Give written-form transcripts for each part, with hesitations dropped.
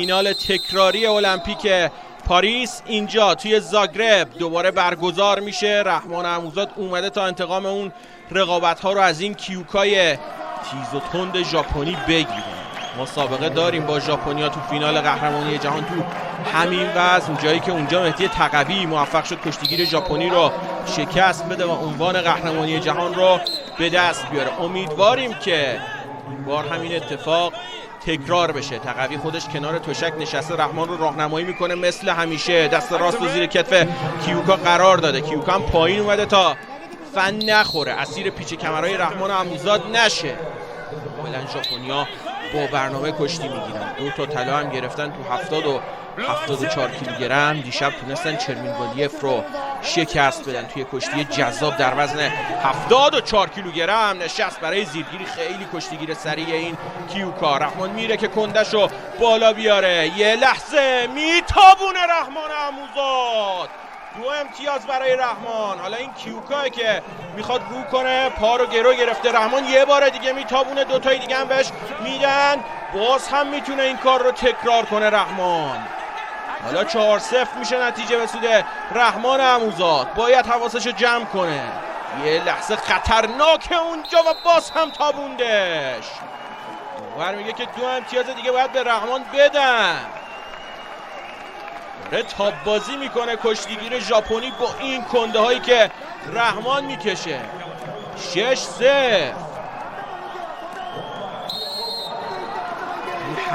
فینال تکراری المپیک پاریس اینجا توی زاگرب دوباره برگزار میشه. رحمان عموزاد اومده تا انتقام اون رقابت ها رو از این کیوکای تیز و تند ژاپنی بگیره. ما سابقه داریم با ژاپنیا تو فینال قهرمانی جهان تو همین وزن، جایی که اونجا مهدی تقوی موفق شد کشتیگیر ژاپنی رو شکست بده و عنوان قهرمانی جهان رو به دست بیاره. امیدواریم که این بار همین اتفاق تکرار بشه. تقوی خودش کنار تشک نشسته، رحمان رو راهنمایی میکنه مثل همیشه. دست راست رو زیر کتف کیوکا قرار داده. کیوکا هم پایین اومده تا فن نخوره، اسیر پیچ کمرهای رحمان عموزاد نشه. کاملا ژاپنیا با برنامه کشتی میگیرن. 2 تا طلا هم گرفتن تو 70 و 74 کیلوگرم. دیشب تونستن چرمین والایف رو شکست بدن توی کشتی جذاب در وزن 74 کیلوگرم. نشست برای زیرگیری. خیلی کشتیگیر سریع این کیوکا. رحمان میره که کندش رو بالا بیاره. یه لحظه میتابونه رحمان عموزاد. 2 امتیاز برای رحمان. حالا این کیوکایی که میخواد رو کنه، پا رو گرو گرفته. رحمان یه بار دیگه میتابونه. 2 تای دیگه هم بهش میدن. باز هم میتونه این کار رو تکرار کنه رحمان. حالا 4-0 میشه نتیجه به سود رحمان عموزاد. باید حواسش رو جمع کنه. یه لحظه خطرناکه اونجا و باز هم تابوندش. باور میگه که 2 امتیاز دیگه باید به رحمان بدن. تاب بازی میکنه کشتیگیر ژاپنی با این کنده هایی که رحمان میکشه. 6-0.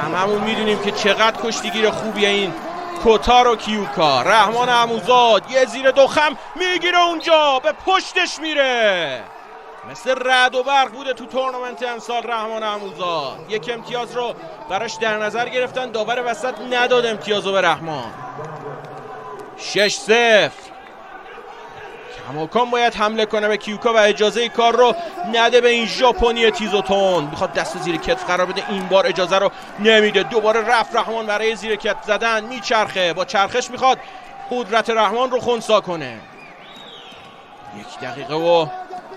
هممون میدونیم که چقدر کشتیگیر خوبیه این کوتارو کیوکا. رحمان عموزاد یه زیر 2 خم میگیره اونجا، به پشتش میره. مثل رعد و برق بوده تو تورنمنت امسال رحمان عموزاد. 1 امتیاز رو براش در نظر گرفتن، داور وسط نداد امتیازو به رحمان. 6-0. کماکان باید حمله کنه به کیوکا و اجازه کار رو نده به این ژاپنی تیز و تند. میخواد دست زیر کتف قرار بده، این بار اجازه رو نمیده. دوباره رفت رحمان برای زیر کتف زدن. میچرخه، با چرخش میخواد قدرت رحمان رو خنثی کنه. 1 دقیقه و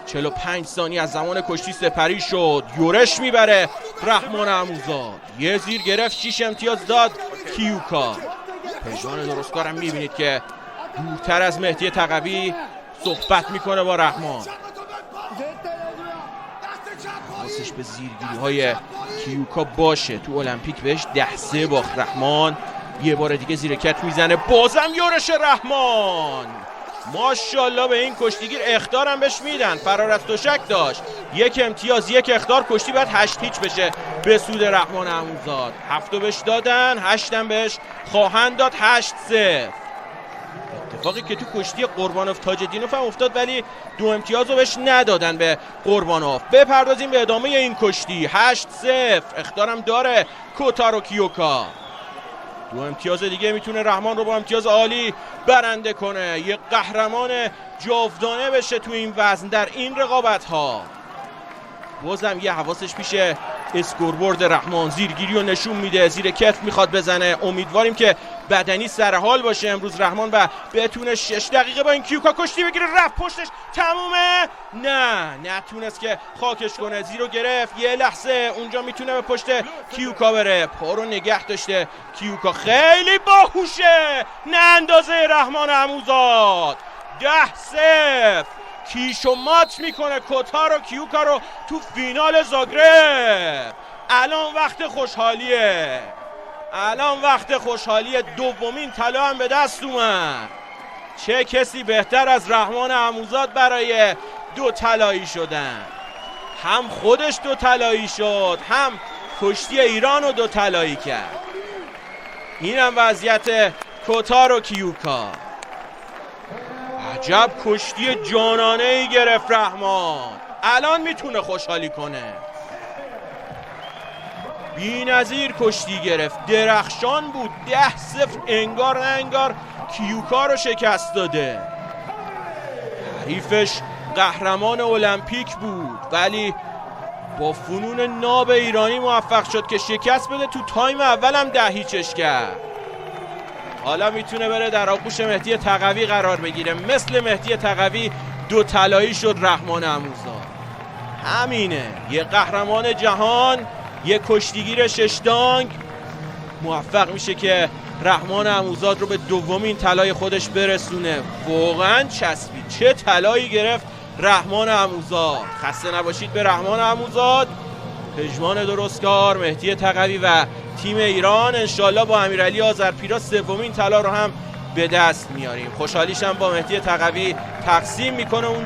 45 ثانیه از زمان کشتی سپری شد. یورش میبره رحمان عموزاد. یه زیر گرفت، 6 امتیاز داد کیوکا. پژمان درستکارم میبینید که دورتر از مهدی تقوی صحبت میکنه با رحمان. حواسش به زیرگیری های کیوکا باشه. تو المپیک بهش 10-3 باخت رحمان. یه بار دیگه زیر کتف میزنه، بازم یورش رحمان. ماشاءالله به این کشتیگیر اخطارم بهش میدن. فرار از تشک داشت. 1 امتیاز 1 اخطار. کشتی باید 8-0 بشه به سود رحمان عموزاد. 7 بهش دادن، 8 هم بهش خواهند داد. 8-0. اتفاقی که تو کشتی قربانوف تاجدینوف هم افتاد، ولی 2 امتیاز رو بهش ندادن به قربانوف. بپردازیم به ادامه این کشتی. 8-0. اخطارم داره کوتارو کیوکا. 2 امتیاز دیگه میتونه رحمان رو با امتیاز عالی برنده کنه. یه قهرمان جاودانه بشه تو این وزن در این رقابت ها. بازم یه حواسش پیش اسکوربورد رحمان. زیرگیری رو نشون میده، زیر کتف میخواد بزنه. امیدواریم که بدنی سرحال باشه امروز رحمان و بتونه 6 دقیقه با این کیوکا کشتی بگیره. رفت پشتش، تمومه. نه نتونست که خاکش کنه. زیرو گرفت. یه لحظه اونجا میتونه به پشت کیوکا بره. پا رو نگه داشته کیوکا. خیلی باهوشه، نه اندازه رحمان عموزاد. 10-0. کیشو مات میکنه کوتارو کیوکا رو تو فینال زاگرب. الان وقت خوشحالیه. الان وقت خوشحالیه. 2مین طلا هم به دست اومد. چه کسی بهتر از رحمان عموزاد برای 2 طلایی شدن. هم خودش 2 طلایی شد، هم کشتی ایران رو 2 طلایی کرد. اینم وضعیت کوتارو کیوکا. عجب کشتی جانانه‌ای گرفت رحمان. الان میتونه خوشحالی کنه. بی‌نظیر کشتی گرفت. درخشان بود. 10-0. انگار نه انگار کیوکا رو شکست داده. حریفش قهرمان المپیک بود، ولی با فنون ناب ایرانی موفق شد که شکست بده. تو تایم اول هم 10-0 کرد. حالا میتونه بره در آغوش مهدی تقوی قرار بگیره. مثل مهدی تقوی 2 طلایی شد رحمان عموزاد. همینه، یه قهرمان جهان، یه کشتیگیر 6 دانگ موفق میشه که رحمان عموزاد رو به دومین طلای خودش برسونه. واقعا چسبید، چه طلایی گرفت رحمان عموزاد. خسته نباشید به رحمان عموزاد، پژمان درستکار، مهدی تقوی و تیم ایران. انشالله با امیرعلی آذرپیرا سومین طلا رو هم به دست میاریم. خوشحالیشم با مهدی تقوی تقسیم میکنه اونجا.